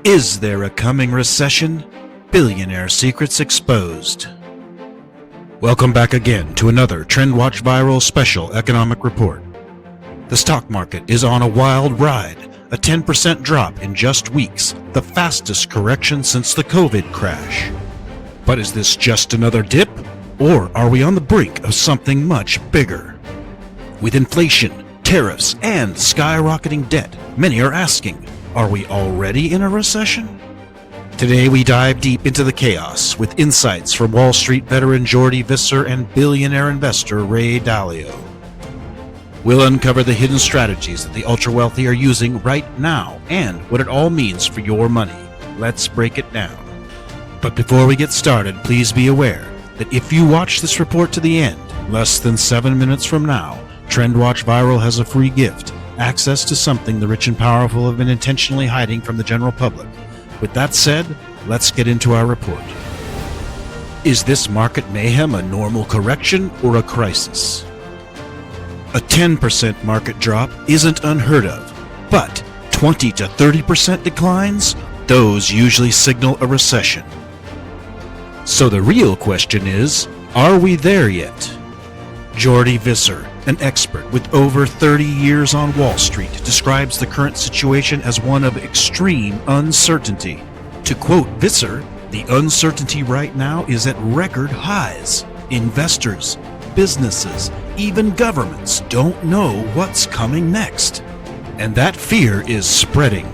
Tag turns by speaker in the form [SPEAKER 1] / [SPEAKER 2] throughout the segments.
[SPEAKER 1] Is there a coming recession? Billionaire secrets exposed. Welcome back again to another Trendwatch Viral Special Economic Report. The stock market is on a wild ride, a 10% drop in just weeks, the fastest correction since the COVID crash. But is this just another dip, or are we on the brink of something much bigger? With inflation, tariffs, and skyrocketing debt, many are asking, are we already in a recession? Today we dive deep into the chaos with insights from Wall Street veteran Jordy Visser and billionaire investor Ray Dalio. We'll uncover the hidden strategies that the ultra-wealthy are using right now and what it all means for your money. Let's break it down. But before we get started, please be aware that if you watch this report to the end, less than 7 minutes from now, Trendwatch Viral has a free gift, access to something the rich and powerful have been intentionally hiding from the general public. With that said, let's get into our report. Is this market mayhem a normal correction or a crisis? A 10% market drop isn't unheard of, but 20 to 30% declines? Those usually signal a recession. So the real question is, are we there yet? Jordy Visser, an expert with over 30 years on Wall Street, describes the current situation as one of extreme uncertainty. To quote Visser, the uncertainty right now is at record highs. Investors, businesses, even governments don't know what's coming next. And that fear is spreading.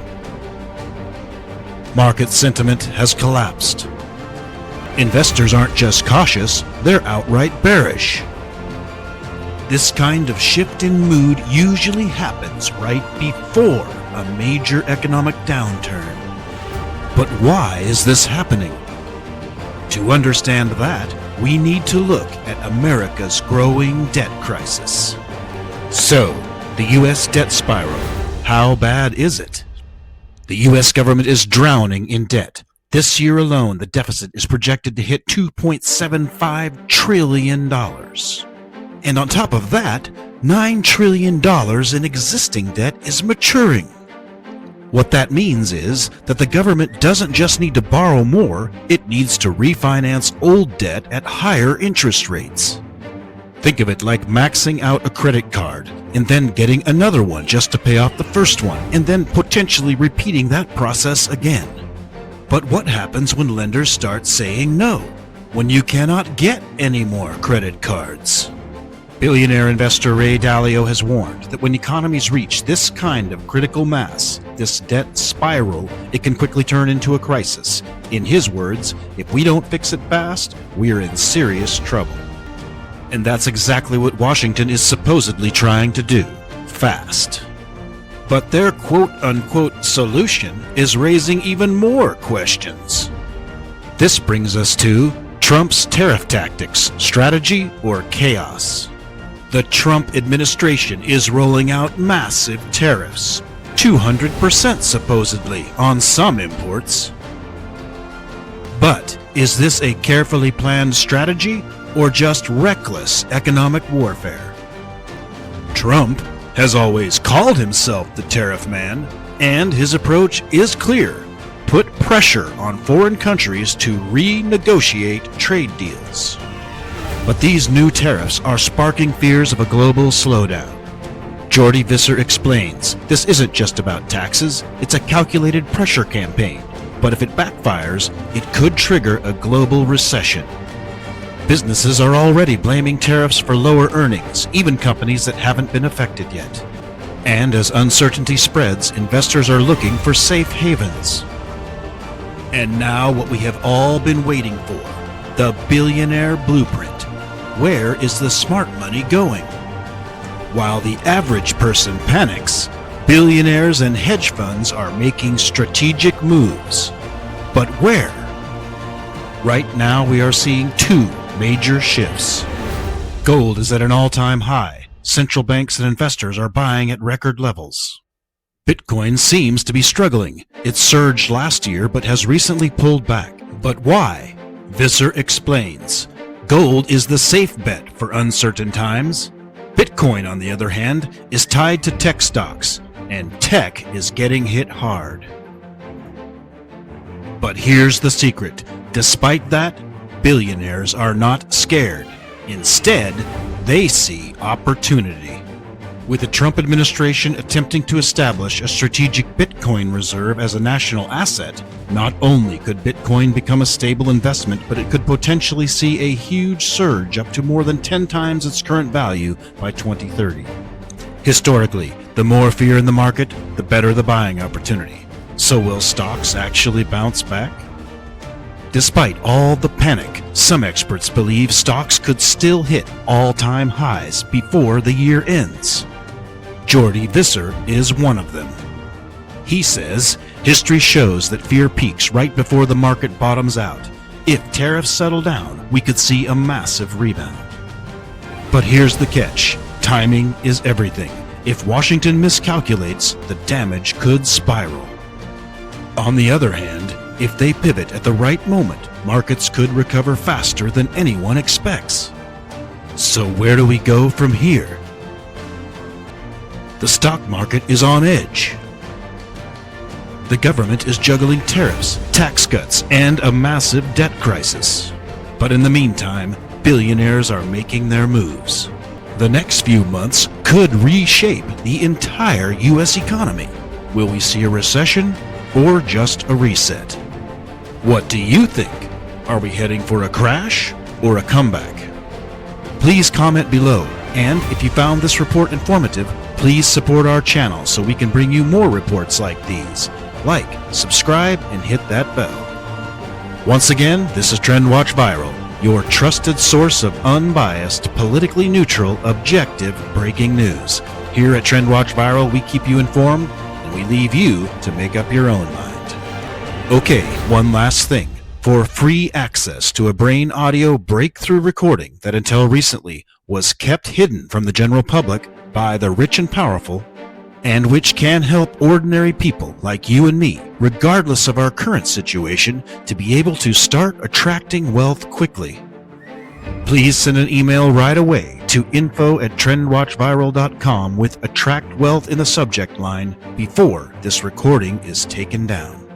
[SPEAKER 1] Market sentiment has collapsed. Investors aren't just cautious, they're outright bearish. This kind of shift in mood usually happens right before a major economic downturn. But why is this happening? To understand that, we need to look at America's growing debt crisis. So, the U.S. debt spiral, how bad is it? The U.S. government is drowning in debt. This year alone, the deficit is projected to hit $2.75 trillion. And on top of that, $9 trillion in existing debt is maturing. What that means is that the government doesn't just need to borrow more, it needs to refinance old debt at higher interest rates. Think of it like maxing out a credit card and then getting another one just to pay off the first one and then potentially repeating that process again. But what happens when lenders start saying no, when you cannot get any more credit cards? Billionaire investor Ray Dalio has warned that when economies reach this kind of critical mass, this debt spiral, it can quickly turn into a crisis. In his words, if we don't fix it fast, we're in serious trouble. And that's exactly what Washington is supposedly trying to do, fast. But their quote-unquote solution is raising even more questions. This brings us to Trump's tariff tactics, strategy, or chaos. The Trump administration is rolling out massive tariffs, 200% supposedly, on some imports. But is this a carefully planned strategy or just reckless economic warfare? Trump has always called himself the tariff man, and his approach is clear: put pressure on foreign countries to renegotiate trade deals. But these new tariffs are sparking fears of a global slowdown. Jordy Visser explains, this isn't just about taxes, it's a calculated pressure campaign. But if it backfires, it could trigger a global recession. Businesses are already blaming tariffs for lower earnings, even companies that haven't been affected yet. And as uncertainty spreads, investors are looking for safe havens. And now what we have all been waiting for, the billionaire blueprint. Where is the smart money going? While the average person panics, billionaires and hedge funds are making strategic moves. But where? Right now we are seeing two major shifts. Gold is at an all-time high. Central banks and investors are buying at record levels. Bitcoin seems to be struggling. It surged last year but has recently pulled back. But why? Visser explains. Gold is the safe bet for uncertain times. Bitcoin, on the other hand, is tied to tech stocks, and tech is getting hit hard. But here's the secret. Despite that, billionaires are not scared. Instead, they see opportunity. With the Trump administration attempting to establish a strategic Bitcoin reserve as a national asset, not only could Bitcoin become a stable investment, but it could potentially see a huge surge up to more than 10 times its current value by 2030. Historically, the more fear in the market, the better the buying opportunity. So will stocks actually bounce back? Despite all the panic, some experts believe stocks could still hit all-time highs before the year ends. 𝐁𝐢𝐴 𝐷𝐼𝐴 is one of them. He says, history shows that fear peaks right before the market bottoms out. If tariffs settle down, we could see a massive rebound. But here's the catch. Timing is everything. If Washington miscalculates, the damage could spiral. On the other hand, if they pivot at the right moment, markets could recover faster than anyone expects. So where do we go from here? The stock market is on edge. The government is juggling tariffs, tax cuts, and a massive debt crisis. But in the meantime, billionaires are making their moves. The next few months could reshape the entire U.S. economy. Will we see a recession or just a reset? What do you think? Are we heading for a crash or a comeback? Please comment below, and if you found this report informative, please support our channel so we can bring you more reports like these. Like, subscribe, and hit that bell. Once again, this is Trendwatch Viral, your trusted source of unbiased, politically neutral, objective breaking news. Here at Trendwatch Viral, we keep you informed, and we leave you to make up your own mind. Okay, one last thing. For free access to a brain audio breakthrough recording that until recently was kept hidden from the general public by the rich and powerful, and which can help ordinary people like you and me, regardless of our current situation, to be able to start attracting wealth quickly. Please send an email right away to info@trendwatchviral.com with "Attract Wealth" in the subject line before this recording is taken down.